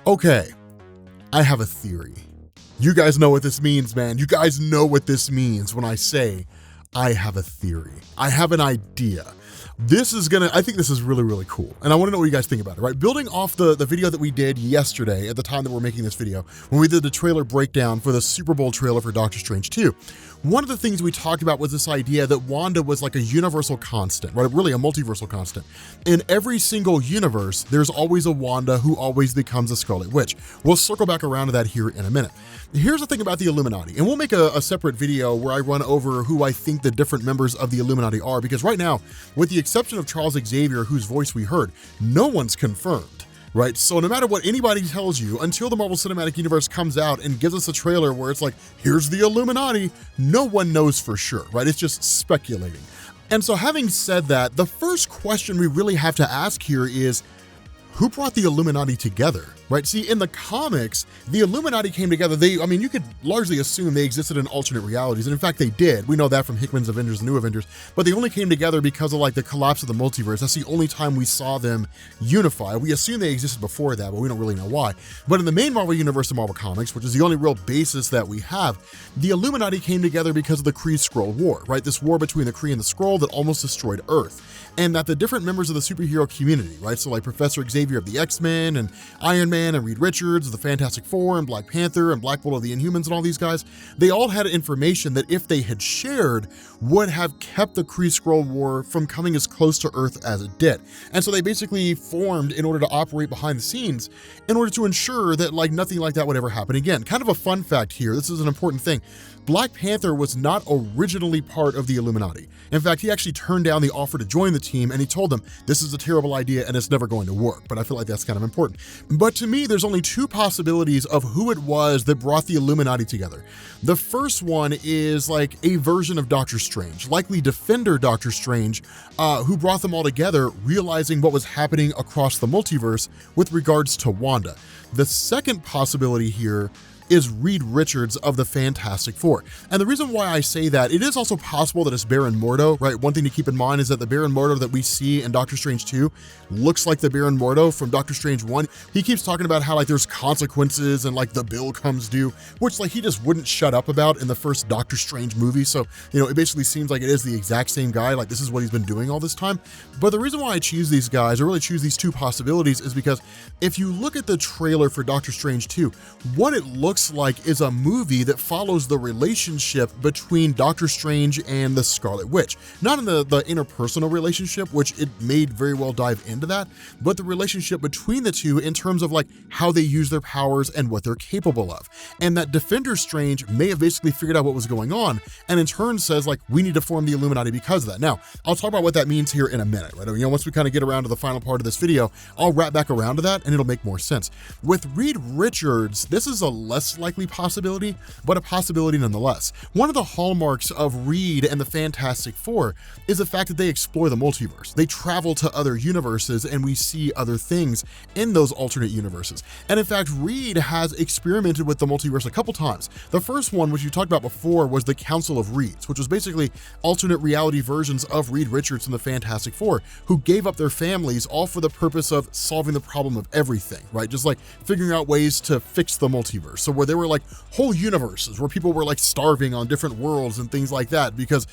Okay, I have a theory. You guys know what this means, man. You guys know what this means when I say I have a theory. I have an idea. I think this is really, really cool. And I want to know what you guys think about it, right? Building off the video that we did yesterday at the time that we're making this video, when we did the trailer breakdown for the Super Bowl trailer for Doctor Strange 2. One of the things we talked about was this idea that Wanda was like a universal constant, right? Really a multiversal constant. In every single universe, there's always a Wanda who always becomes a Scarlet Witch. We'll circle back around to that here in a minute. Here's the thing about the Illuminati, and we'll make a separate video where I run over who I think the different members of the Illuminati are, because right now, with the exception of Charles Xavier, whose voice we heard, no one's confirmed, right? So no matter what anybody tells you, until the Marvel Cinematic Universe comes out and gives us a trailer where it's like, here's the Illuminati, no one knows for sure, right? It's just speculating. And so having said that, the first question we really have to ask here is, who brought the Illuminati together, right? See, in the comics, the Illuminati came together. You could largely assume they existed in alternate realities. And in fact, they did. We know that from Hickman's Avengers, the New Avengers, but they only came together because of like the collapse of the multiverse. That's the only time we saw them unify. We assume they existed before that, but we don't really know why. But in the main Marvel universe of Marvel Comics, which is the only real basis that we have, the Illuminati came together because of the Kree-Skrull War, right? This war between the Kree and the Skrull that almost destroyed Earth. And that the different members of the superhero community, right? So like Professor Xavier of the X-Men and Iron Man and Reed Richards of the Fantastic Four and Black Panther and Black Bolt of the Inhumans and all these guys, they all had information that if they had shared would have kept the Kree-Skrull War from coming as close to Earth as it did. And so they basically formed in order to operate behind the scenes in order to ensure that like nothing like that would ever happen again. Kind of a fun fact here, this is an important thing. Black Panther was not originally part of the Illuminati. In fact, he actually turned down the offer to join the team and he told them, this is a terrible idea and it's never going to work. But I feel like that's kind of important. But to me, there's only two possibilities of who it was that brought the Illuminati together. The first one is like a version of Doctor Strange, likely Defender Doctor Strange, who brought them all together, realizing what was happening across the multiverse with regards to Wanda. The second possibility here is Reed Richards of the Fantastic Four. And the reason why I say that, it is also possible that it's Baron Mordo, right? One thing to keep in mind is that the Baron Mordo that we see in Doctor Strange 2 looks like the Baron Mordo from Doctor Strange 1. He keeps talking about how like there's consequences and like the bill comes due, which like he just wouldn't shut up about in the first Doctor Strange movie. So, it basically seems like it is the exact same guy. Like this is what he's been doing all this time. But the reason why I choose these guys, or really choose these two possibilities, is because if you look at the trailer for Doctor Strange 2, what it looks like is a movie that follows the relationship between Doctor Strange and the Scarlet Witch. Not in the interpersonal relationship, which it may very well dive into that, but the relationship between the two in terms of like how they use their powers and what they're capable of. And that Defender Strange may have basically figured out what was going on and in turn says like, we need to form the Illuminati because of that. Now, I'll talk about what that means here in a minute, right? Once we kind of get around to the final part of this video, I'll wrap back around to that and it'll make more sense. With Reed Richards, this is a less likely possibility, but a possibility nonetheless. One of the hallmarks of Reed and the Fantastic Four is the fact that they explore the multiverse. They travel to other universes and we see other things in those alternate universes. And in fact, Reed has experimented with the multiverse a couple times. The first one, which you talked about before, was the Council of Reeds, which was basically alternate reality versions of Reed Richards and the Fantastic Four, who gave up their families all for the purpose of solving the problem of everything, right? Just like figuring out ways to fix the multiverse. So where they were like whole universes where people were like starving on different worlds and things like that because,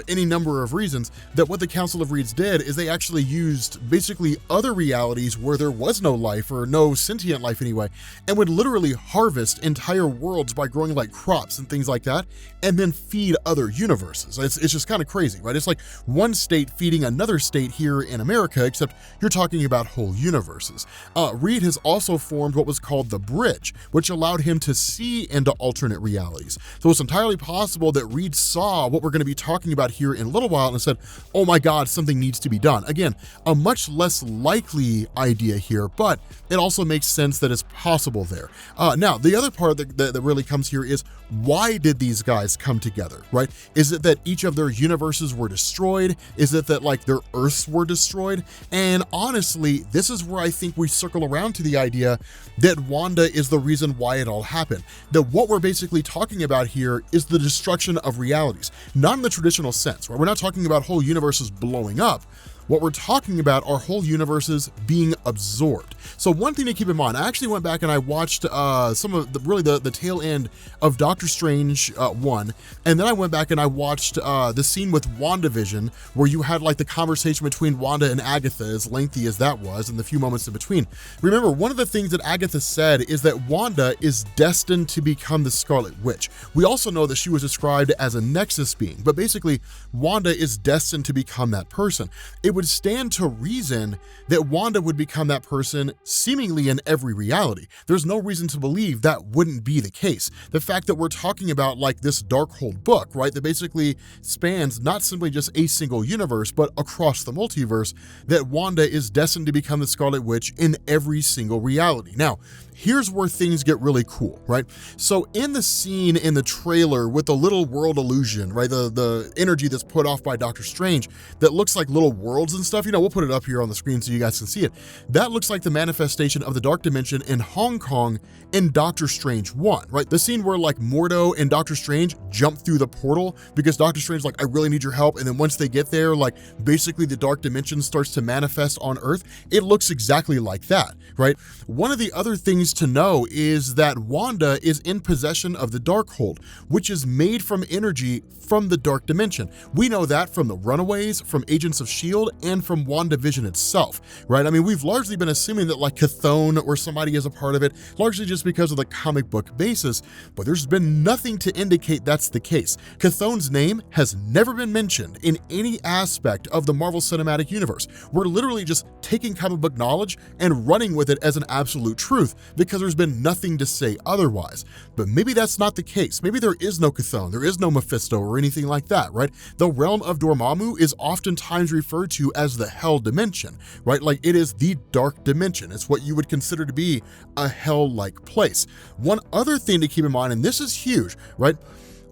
any number of reasons, that what the Council of Reeds did is they actually used basically other realities where there was no life or no sentient life anyway, and would literally harvest entire worlds by growing like crops and things like that, and then feed other universes. It's just kind of crazy, right? It's like one state feeding another state here in America, except you're talking about whole universes. Reed has also formed what was called the Bridge, which allowed him to see into alternate realities. So it's entirely possible that Reed saw what we're going to be talking about here in a little while and said, oh my God, something needs to be done. Again, a much less likely idea here, but it also makes sense that it's possible there. Now, the other part that really comes here is, why did these guys come together, right? Is it that each of their universes were destroyed? Is it that like their Earths were destroyed? And honestly, this is where I think we circle around to the idea that Wanda is the reason why it all happened. That what we're basically talking about here is the destruction of realities, not in the traditional sense, right? We're not talking about whole universes blowing up. What we're talking about are whole universes being absorbed. So one thing to keep in mind, I actually went back and I watched some of the tail end of Doctor Strange 1, and then I went back and I watched the scene with WandaVision, where you had like the conversation between Wanda and Agatha, as lengthy as that was, and the few moments in between. Remember, one of the things that Agatha said is that Wanda is destined to become the Scarlet Witch. We also know that she was described as a Nexus being, but basically Wanda is destined to become that person. It would stand to reason that Wanda would become that person seemingly in every reality. There's no reason to believe that wouldn't be the case. The fact that we're talking about like this Darkhold book, right, that basically spans not simply just a single universe, but across the multiverse, that Wanda is destined to become the Scarlet Witch in every single reality. Now, here's where things get really cool, right? So in the scene in the trailer with the little world illusion, right, the energy that's put off by Doctor Strange that looks like little worlds and stuff, we'll put it up here on the screen so you guys can see it. That looks like the manifestation of the Dark Dimension in Hong Kong in Doctor Strange 1, right? The scene where like Mordo and Doctor Strange jump through the portal because Doctor Strange's like, I really need your help. And then once they get there, like basically the Dark Dimension starts to manifest on Earth. It looks exactly like that, right? One of the other things to know is that Wanda is in possession of the Darkhold, which is made from energy from the Dark Dimension. We know that from the Runaways, from Agents of S.H.I.E.L.D., and from WandaVision itself, right? I mean, we've largely been assuming that like Chthon or somebody is a part of it, largely just because of the comic book basis, but there's been nothing to indicate that's the case. Chthon's name has never been mentioned in any aspect of the Marvel Cinematic Universe. We're literally just taking comic book knowledge and running with it as an absolute truth because there's been nothing to say otherwise. But maybe that's not the case. Maybe there is no Chthon, there is no Mephisto or anything like that, right? The realm of Dormammu is oftentimes referred to as the Hell Dimension, right? Like it is the Dark Dimension. It's what you would consider to be a hell-like place. One other thing to keep in mind, and this is huge, right?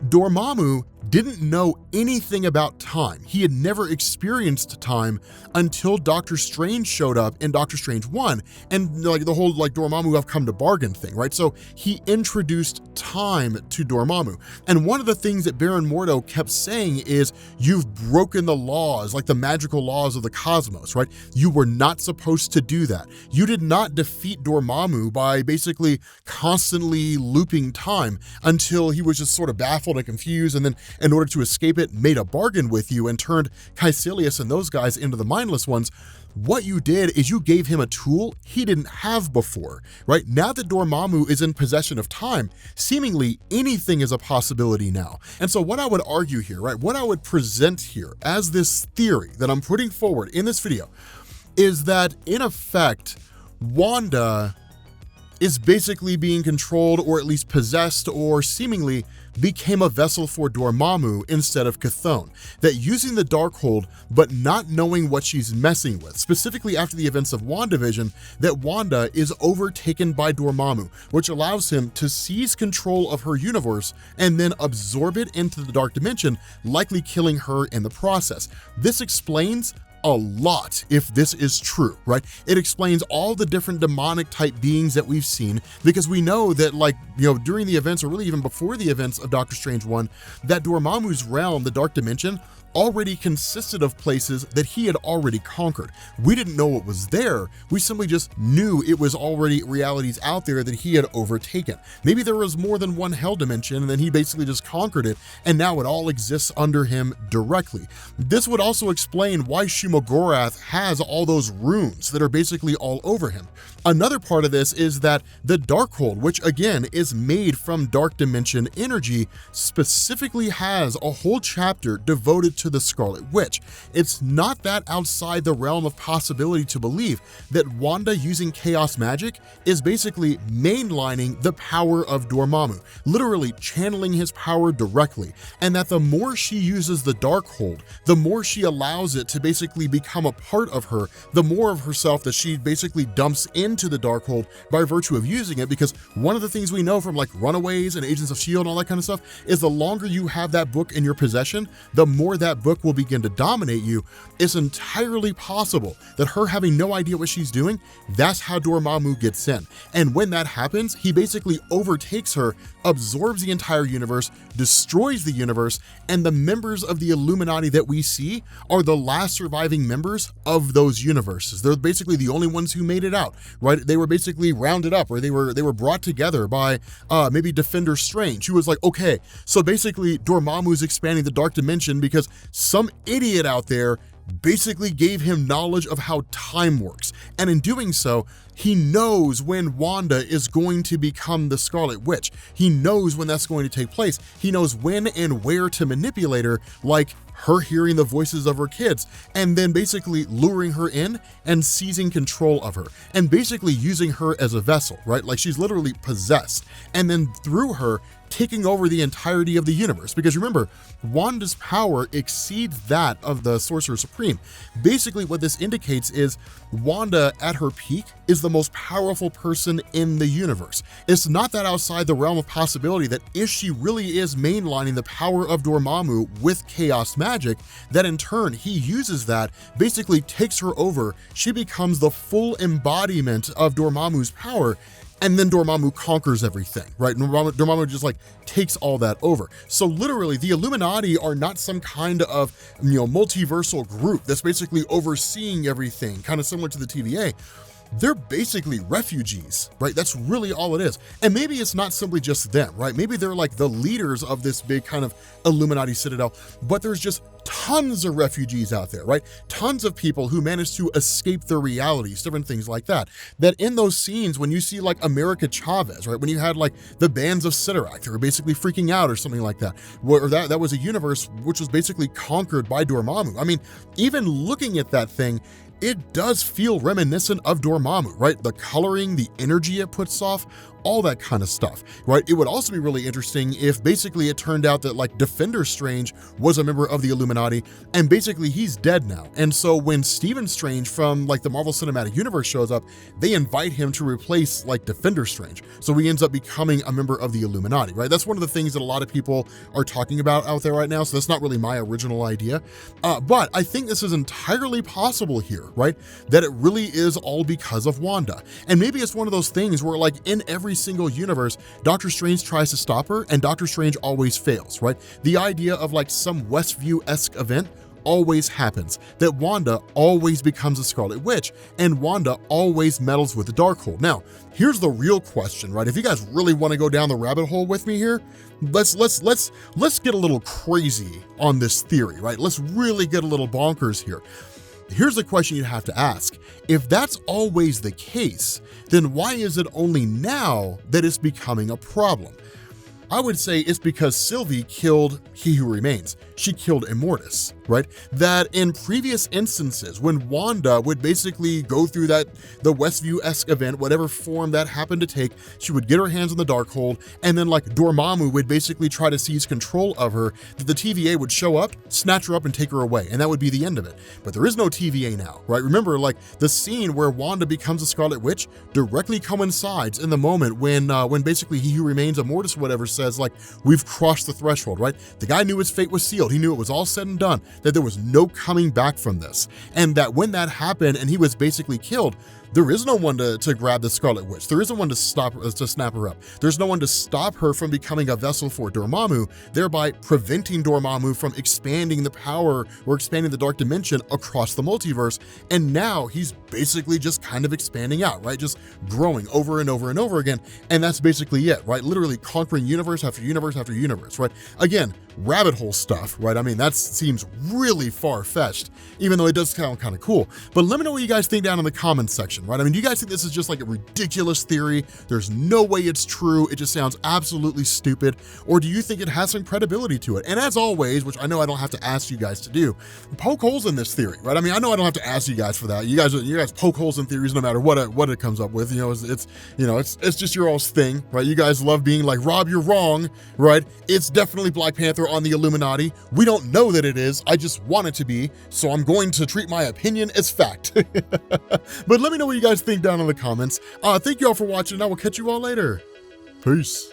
Dormammu didn't know anything about time. He had never experienced time until Doctor Strange showed up in Doctor Strange 1 and like the whole like Dormammu have come to bargain thing, right? So he introduced time to Dormammu. And one of the things that Baron Mordo kept saying is, you've broken the laws, like the magical laws of the cosmos, right? You were not supposed to do that. You did not defeat Dormammu by basically constantly looping time until he was just sort of baffled and confused, and then in order to escape it, made a bargain with you and turned Caecilius and those guys into the mindless ones. What you did is you gave him a tool he didn't have before, right? Now that Dormammu is in possession of time, seemingly anything is a possibility now. And so what I would argue here, right, what I would present here as this theory that I'm putting forward in this video is that in effect, Wanda is basically being controlled or at least possessed or seemingly became a vessel for Dormammu instead of Chthon. That using the Darkhold but not knowing what she's messing with, specifically after the events of WandaVision, that Wanda is overtaken by Dormammu, which allows him to seize control of her universe and then absorb it into the Dark Dimension, likely killing her in the process. This explains a lot if this is true, right? It explains all the different demonic type beings that we've seen, because we know that like, during the events, or really even before the events of Doctor Strange 1, that Dormammu's realm, the Dark Dimension, already consisted of places that he had already conquered. We didn't know what was there. We simply just knew it was already realities out there that he had overtaken. Maybe there was more than one hell dimension and then he basically just conquered it, and now it all exists under him directly. This would also explain why Shumagorath has all those runes that are basically all over him. Another part of this is that the Darkhold, which again is made from Dark Dimension energy, specifically has a whole chapter devoted to the Scarlet Witch. It's not that outside the realm of possibility to believe that Wanda using chaos magic is basically mainlining the power of Dormammu, literally channeling his power directly, and that the more she uses the Darkhold, the more she allows it to basically become a part of her, the more of herself that she basically dumps into the Darkhold by virtue of using it. Because one of the things we know from like Runaways and Agents of S.H.I.E.L.D. and all that kind of stuff is the longer you have that book in your possession, the more that that book will begin to dominate you, it's entirely possible that her having no idea what she's doing, that's how Dormammu gets in. And when that happens, he basically overtakes her, absorbs the entire universe, destroys the universe, and the members of the Illuminati that we see are the last surviving members of those universes. They're basically the only ones who made it out, right? They were basically rounded up, or they were brought together by maybe Defender Strange, who was like, okay, so basically Dormammu's expanding the dark dimension because some idiot out there basically gave him knowledge of how time works. And in doing so, he knows when Wanda is going to become the Scarlet Witch. He knows when that's going to take place. He knows when and where to manipulate her, like her hearing the voices of her kids, and then basically luring her in and seizing control of her, and basically using her as a vessel, right? Like she's literally possessed, and then through her, taking over the entirety of the universe. Because remember, Wanda's power exceeds that of the Sorcerer Supreme. Basically, what this indicates is Wanda, at her peak, is the most powerful person in the universe. It's not that outside the realm of possibility that if she really is mainlining the power of Dormammu with chaos magic, that in turn, he uses that, basically takes her over, she becomes the full embodiment of Dormammu's power, and then Dormammu conquers everything, right? Dormammu just like takes all that over. So literally, the Illuminati are not some kind of, multiversal group that's basically overseeing everything, kind of similar to the TVA. They're basically refugees, right? That's really all it is. And maybe it's not simply just them, right? Maybe they're like the leaders of this big kind of Illuminati citadel, but there's just tons of refugees out there, right? Tons of people who manage to escape their realities, different things like that. That in those scenes, when you see like America Chavez, right? When you had like the bands of Sidorak, they were basically freaking out or something like that. Or that was a universe which was basically conquered by Dormammu. I mean, even looking at that thing, it does feel reminiscent of Dormammu, right? The coloring, the energy it puts off, all that kind of stuff, right? It would also be really interesting if basically it turned out that like Defender Strange was a member of the Illuminati and basically he's dead now. And so when Stephen Strange from like the Marvel Cinematic Universe shows up, they invite him to replace like Defender Strange. So he ends up becoming a member of the Illuminati, right? That's one of the things that a lot of people are talking about out there right now. So that's not really my original idea. But I think this is entirely possible here, right? That it really is all because of Wanda. And maybe it's one of those things where like in every single universe, Doctor Strange tries to stop her and Doctor Strange always fails, right? The idea of like some Westview-esque event always happens, that Wanda always becomes a Scarlet Witch and Wanda always meddles with the Darkhold. Now, here's the real question, right? If you guys really want to go down the rabbit hole with me here, let's get a little crazy on this theory, right? Let's really get a little bonkers here. Here's the question you have to ask. If that's always the case, then why is it only now that it's becoming a problem? I would say it's because Sylvie killed He Who Remains. She killed Immortus, right? That in previous instances, when Wanda would basically go through the Westview-esque event, whatever form that happened to take, she would get her hands on the Darkhold, and then like Dormammu would basically try to seize control of her, that the TVA would show up, snatch her up, and take her away, and that would be the end of it. But there is no TVA now, right? Remember, like the scene where Wanda becomes a Scarlet Witch directly coincides in the moment when basically He Who Remains, Immortus, whatever, says like, we've crossed the threshold, right? The guy knew his fate was sealed. He knew it was all said and done, that there was no coming back from this. And that when that happened and he was basically killed, there is no one to grab the Scarlet Witch. There isn't one to snap her up. There's no one to stop her from becoming a vessel for Dormammu, thereby preventing Dormammu from expanding the power or expanding the dark dimension across the multiverse. And now he's basically just kind of expanding out, right? Just growing over and over and over again. And that's basically it, right? Literally conquering universe after universe after universe, right? Again, rabbit hole stuff, right? I mean, that seems really far-fetched, even though it does sound kind of cool. But let me know what you guys think down in the comments section, right? I mean, do you guys think this is just like a ridiculous theory? There's no way it's true. It just sounds absolutely stupid. Or do you think it has some credibility to it? And as always, which I know I don't have to ask you guys to do, poke holes in this theory, right? I mean, I know I don't have to ask you guys for that. You guys poke holes in theories no matter what it comes up with. It's just your all's thing, right? You guys love being like, Rob, you're wrong, right? It's definitely Black Panther on the Illuminati. We don't know that it is. I just want it to be. So I'm going to treat my opinion as fact. But let me know what you guys think down in the comments. Thank you all for watching, and I will catch you all later. Peace.